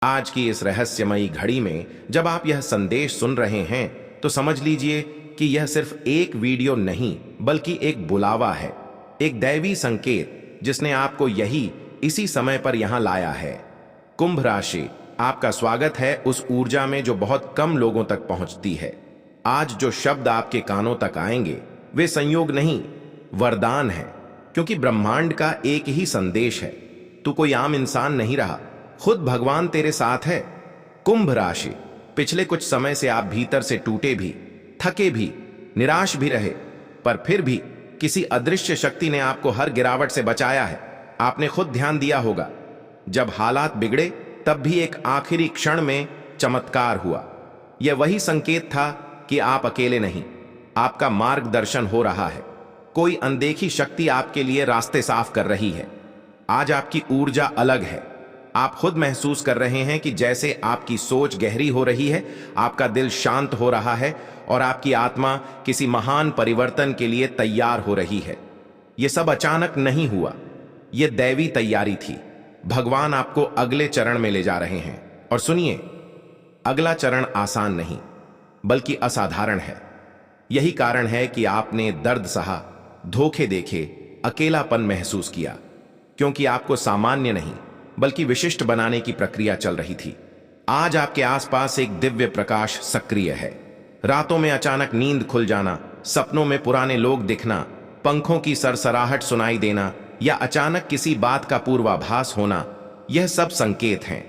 आज की इस रहस्यमयी घड़ी में जब आप यह संदेश सुन रहे हैं तो समझ लीजिए कि यह सिर्फ एक वीडियो नहीं बल्कि एक बुलावा है, एक दैवी संकेत जिसने आपको इसी समय पर यहां लाया है। कुंभ राशि, आपका स्वागत है उस ऊर्जा में जो बहुत कम लोगों तक पहुंचती है। आज जो शब्द आपके कानों तक आएंगे वे संयोग नहीं, वरदान है, क्योंकि ब्रह्मांड का एक ही संदेश है, तू कोई आम इंसान नहीं रहा, खुद भगवान तेरे साथ है। कुंभ राशि, पिछले कुछ समय से आप भीतर से टूटे भी, थके भी, निराश भी रहे, पर फिर भी किसी अदृश्य शक्ति ने आपको हर गिरावट से बचाया है। आपने खुद ध्यान दिया होगा, जब हालात बिगड़े तब भी एक आखिरी क्षण में चमत्कार हुआ। यह वही संकेत था कि आप अकेले नहीं, आपका मार्गदर्शन हो रहा है। कोई अनदेखी शक्ति आपके लिए रास्ते साफ कर रही है। आज आपकी ऊर्जा अलग है। आप खुद महसूस कर रहे हैं कि जैसे आपकी सोच गहरी हो रही है, आपका दिल शांत हो रहा है और आपकी आत्मा किसी महान परिवर्तन के लिए तैयार हो रही है। यह सब अचानक नहीं हुआ, यह दैवी तैयारी थी। भगवान आपको अगले चरण में ले जा रहे हैं। और सुनिए, अगला चरण आसान नहीं बल्कि असाधारण है। यही कारण है कि आपने दर्द सहा, धोखे देखे, अकेलापन महसूस किया, क्योंकि आपको सामान्य नहीं बल्कि विशिष्ट बनाने की प्रक्रिया चल रही थी। आज आपके आसपास एक दिव्य प्रकाश सक्रिय है। रातों में अचानक नींद खुल जाना, सपनों में पुराने लोग दिखना, पंखों की सरसराहट सुनाई देना या अचानक किसी बात का पूर्वाभास होना, यह सब संकेत हैं।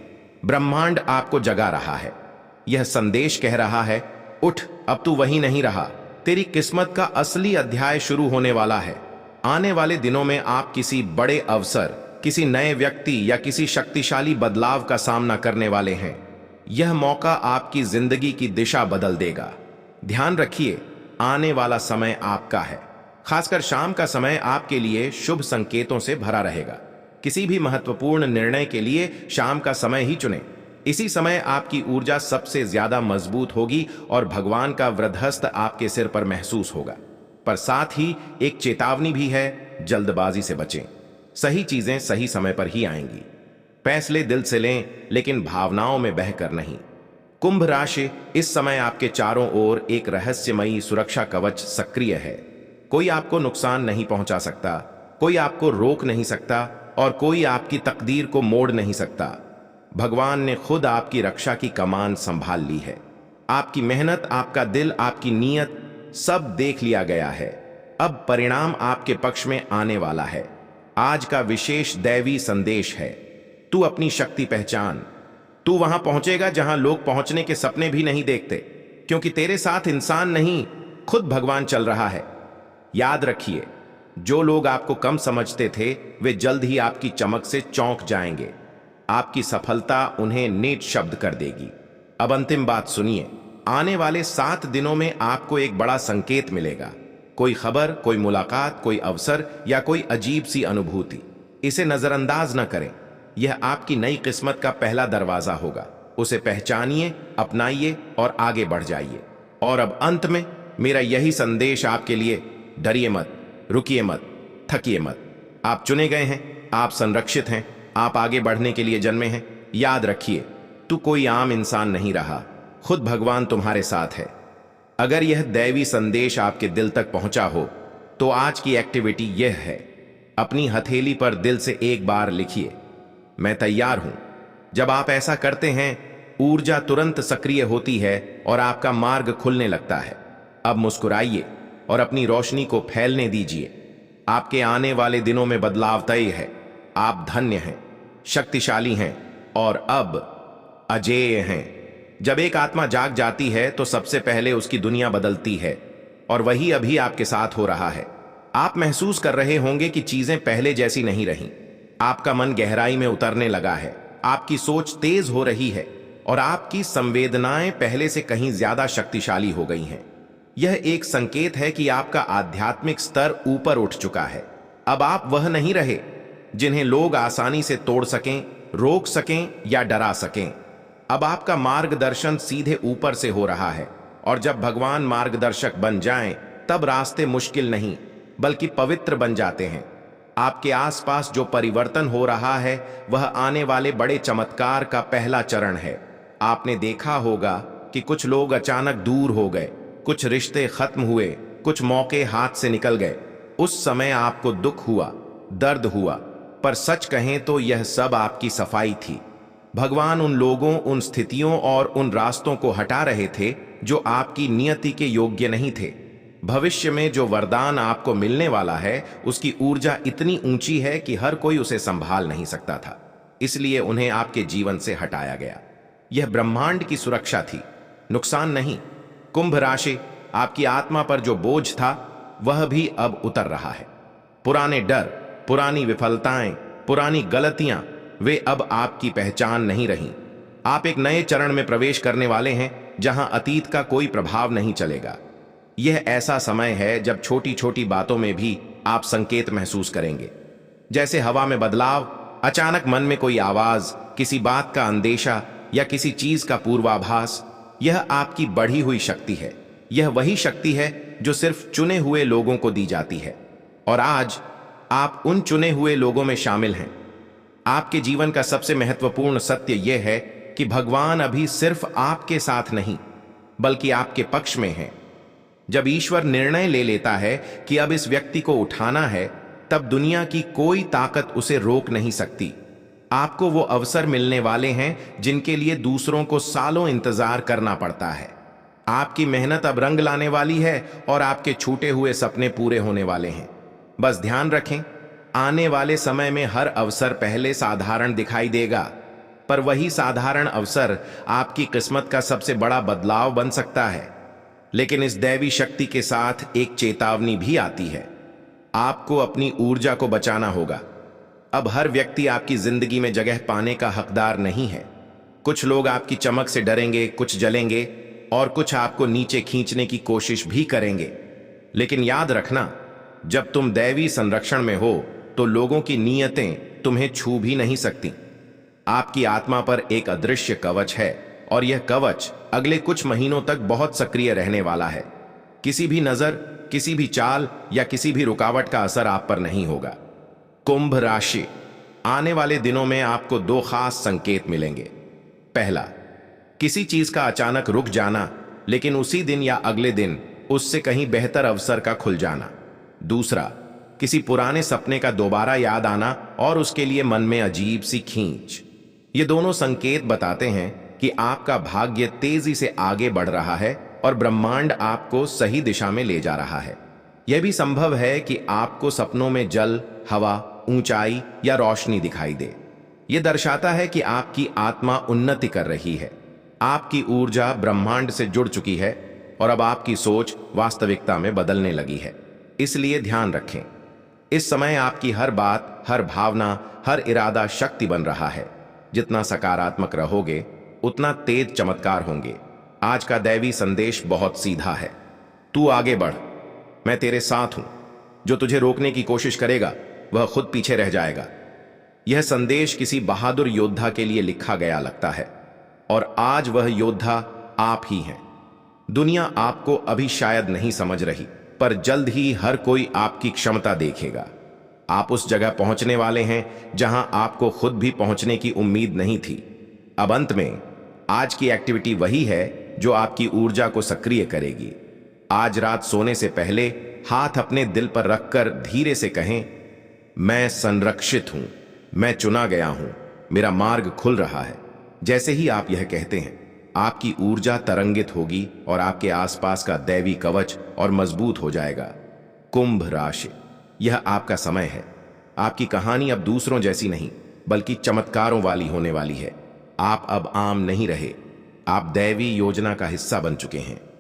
ब्रह्मांड आपको जगा रहा है। यह संदेश कह रहा है, उठ, अब तू वही नहीं रहा, तेरी किस्मत का असली अध्याय शुरू होने वाला है। आने वाले दिनों में आप किसी बड़े अवसर, किसी नए व्यक्ति या किसी शक्तिशाली बदलाव का सामना करने वाले हैं। यह मौका आपकी जिंदगी की दिशा बदल देगा। ध्यान रखिए, आने वाला समय आपका है। खासकर शाम का समय आपके लिए शुभ संकेतों से भरा रहेगा। किसी भी महत्वपूर्ण निर्णय के लिए शाम का समय ही चुनें। इसी समय आपकी ऊर्जा सबसे ज्यादा मजबूत होगी और भगवान का वृद्धहस्त आपके सिर पर महसूस होगा। पर साथ ही एक चेतावनी भी है, जल्दबाजी से बचें। सही चीजें सही समय पर ही आएंगी। फैसले दिल से लें, लेकिन भावनाओं में बहकर नहीं। कुंभ राशि, इस समय आपके चारों ओर एक रहस्यमयी सुरक्षा कवच सक्रिय है। कोई आपको नुकसान नहीं पहुंचा सकता, कोई आपको रोक नहीं सकता और कोई आपकी तकदीर को मोड़ नहीं सकता। भगवान ने खुद आपकी रक्षा की कमान संभाल ली है। आपकी मेहनत, आपका दिल, आपकी नीयत सब देख लिया गया है। अब परिणाम आपके पक्ष में आने वाला है। आज का विशेष दैवी संदेश है, तू अपनी शक्ति पहचान। तू वहां पहुंचेगा जहां लोग पहुंचने के सपने भी नहीं देखते, क्योंकि तेरे साथ इंसान नहीं, खुद भगवान चल रहा है। याद रखिए, जो लोग आपको कम समझते थे वे जल्द ही आपकी चमक से चौंक जाएंगे। आपकी सफलता उन्हें नेट शब्द कर देगी। अब अंतिम बात सुनिए, आने वाले 7 दिनों में आपको एक बड़ा संकेत मिलेगा। कोई खबर, कोई मुलाकात, कोई अवसर या कोई अजीब सी अनुभूति। इसे नजरअंदाज न करें, यह आपकी नई किस्मत का पहला दरवाजा होगा। उसे पहचानिए, अपनाइए और आगे बढ़ जाइए। और अब अंत में मेरा यही संदेश आपके लिए, डरिए मत, रुकिए मत, थकिए मत। आप चुने गए हैं, आप संरक्षित हैं, आप आगे बढ़ने के लिए जन्मे हैं। याद रखिए, तू कोई आम इंसान नहीं रहा, खुद भगवान तुम्हारे साथ है। अगर यह दैवी संदेश आपके दिल तक पहुंचा हो तो आज की एक्टिविटी यह है, अपनी हथेली पर दिल से एक बार लिखिए, मैं तैयार हूं। जब आप ऐसा करते हैं, ऊर्जा तुरंत सक्रिय होती है और आपका मार्ग खुलने लगता है। अब मुस्कुराइए और अपनी रोशनी को फैलने दीजिए। आपके आने वाले दिनों में बदलाव तय है। आप धन्य हैं, शक्तिशाली हैं और अब अजेय हैं। जब एक आत्मा जाग जाती है तो सबसे पहले उसकी दुनिया बदलती है, और वही अभी आपके साथ हो रहा है। आप महसूस कर रहे होंगे कि चीजें पहले जैसी नहीं रहीं। आपका मन गहराई में उतरने लगा है, आपकी सोच तेज हो रही है और आपकी संवेदनाएं पहले से कहीं ज्यादा शक्तिशाली हो गई हैं। यह एक संकेत है कि आपका आध्यात्मिक स्तर ऊपर उठ चुका है। अब आप वह नहीं रहे जिन्हें लोग आसानी से तोड़ सकें, रोक सकें या डरा सकें। अब आपका मार्गदर्शन सीधे ऊपर से हो रहा है, और जब भगवान मार्गदर्शक बन जाएं, तब रास्ते मुश्किल नहीं बल्कि पवित्र बन जाते हैं। आपके आसपास जो परिवर्तन हो रहा है वह आने वाले बड़े चमत्कार का पहला चरण है। आपने देखा होगा कि कुछ लोग अचानक दूर हो गए, कुछ रिश्ते खत्म हुए, कुछ मौके हाथ से निकल गए। उस समय आपको दुख हुआ, दर्द हुआ, पर सच कहें तो यह सब आपकी सफाई थी। भगवान उन लोगों, उन स्थितियों और उन रास्तों को हटा रहे थे जो आपकी नियति के योग्य नहीं थे। भविष्य में जो वरदान आपको मिलने वाला है उसकी ऊर्जा इतनी ऊंची है कि हर कोई उसे संभाल नहीं सकता था, इसलिए उन्हें आपके जीवन से हटाया गया। यह ब्रह्मांड की सुरक्षा थी, नुकसान नहीं। कुंभ राशि, आपकी आत्मा पर जो बोझ था वह भी अब उतर रहा है। पुराने डर, पुरानी विफलताएं, पुरानी गलतियां, वे अब आपकी पहचान नहीं रहीं। आप एक नए चरण में प्रवेश करने वाले हैं जहां अतीत का कोई प्रभाव नहीं चलेगा। यह ऐसा समय है जब छोटी छोटी बातों में भी आप संकेत महसूस करेंगे, जैसे हवा में बदलाव, अचानक मन में कोई आवाज, किसी बात का अंदेशा या किसी चीज का पूर्वाभास। यह आपकी बढ़ी हुई शक्ति है। यह वही शक्ति है जो सिर्फ चुने हुए लोगों को दी जाती है, और आज आप उन चुने हुए लोगों में शामिल हैं। आपके जीवन का सबसे महत्वपूर्ण सत्य यह है कि भगवान अभी सिर्फ आपके साथ नहीं बल्कि आपके पक्ष में है। जब ईश्वर निर्णय ले लेता है कि अब इस व्यक्ति को उठाना है, तब दुनिया की कोई ताकत उसे रोक नहीं सकती। आपको वो अवसर मिलने वाले हैं जिनके लिए दूसरों को सालों इंतजार करना पड़ता है। आपकी मेहनत अब रंग लाने वाली है और आपके छूटे हुए सपने पूरे होने वाले हैं। बस ध्यान रखें, आने वाले समय में हर अवसर पहले साधारण दिखाई देगा, पर वही साधारण अवसर आपकी किस्मत का सबसे बड़ा बदलाव बन सकता है। लेकिन इस दैवी शक्ति के साथ एक चेतावनी भी आती है। आपको अपनी ऊर्जा को बचाना होगा। अब हर व्यक्ति आपकी जिंदगी में जगह पाने का हकदार नहीं है। कुछ लोग आपकी चमक से डरेंगे, कुछ जलेंगे और कुछ आपको नीचे खींचने की कोशिश भी करेंगे। लेकिन याद रखना, जब तुम दैवी संरक्षण में हो तो लोगों की नीयतें तुम्हें छू भी नहीं सकती। आपकी आत्मा पर एक अदृश्य कवच है और यह कवच अगले कुछ महीनों तक बहुत सक्रिय रहने वाला है। किसी भी नजर, किसी भी चाल या किसी भी रुकावट का असर आप पर नहीं होगा। कुंभ राशि, आने वाले दिनों में आपको दो खास संकेत मिलेंगे। पहला, किसी चीज का अचानक रुक जाना, लेकिन उसी दिन या अगले दिन उससे कहीं बेहतर अवसर का खुल जाना। दूसरा, किसी पुराने सपने का दोबारा याद आना और उसके लिए मन में अजीब सी खींच। ये दोनों संकेत बताते हैं कि आपका भाग्य तेजी से आगे बढ़ रहा है और ब्रह्मांड आपको सही दिशा में ले जा रहा है। यह भी संभव है कि आपको सपनों में जल, हवा, ऊंचाई या रोशनी दिखाई दे। यह दर्शाता है कि आपकी आत्मा उन्नति कर रही है। आपकी ऊर्जा ब्रह्मांड से जुड़ चुकी है और अब आपकी सोच वास्तविकता में बदलने लगी है। इसलिए ध्यान रखें, इस समय आपकी हर बात, हर भावना, हर इरादा शक्ति बन रहा है। जितना सकारात्मक रहोगे उतना तेज चमत्कार होंगे। आज का दैवी संदेश बहुत सीधा है। तू आगे बढ़, मैं तेरे साथ हूं। जो तुझे रोकने की कोशिश करेगा वह खुद पीछे रह जाएगा। यह संदेश किसी बहादुर योद्धा के लिए लिखा गया लगता है, और आज वह योद्धा आप ही हैं। दुनिया आपको अभी शायद नहीं समझ रही, पर जल्द ही हर कोई आपकी क्षमता देखेगा। आप उस जगह पहुंचने वाले हैं जहां आपको खुद भी पहुंचने की उम्मीद नहीं थी। अब अंत में आज की एक्टिविटी वही है जो आपकी ऊर्जा को सक्रिय करेगी। आज रात सोने से पहले हाथ अपने दिल पर रखकर धीरे से कहें, मैं संरक्षित हूं, मैं चुना गया हूं, मेरा मार्ग खुल रहा है। जैसे ही आप यह कहते हैं, आपकी ऊर्जा तरंगित होगी और आपके आसपास का दैवी कवच और मजबूत हो जाएगा। कुंभ राशि, यह आपका समय है। आपकी कहानी अब दूसरों जैसी नहीं बल्कि चमत्कारों वाली होने वाली है। आप अब आम नहीं रहे, आप दैवी योजना का हिस्सा बन चुके हैं।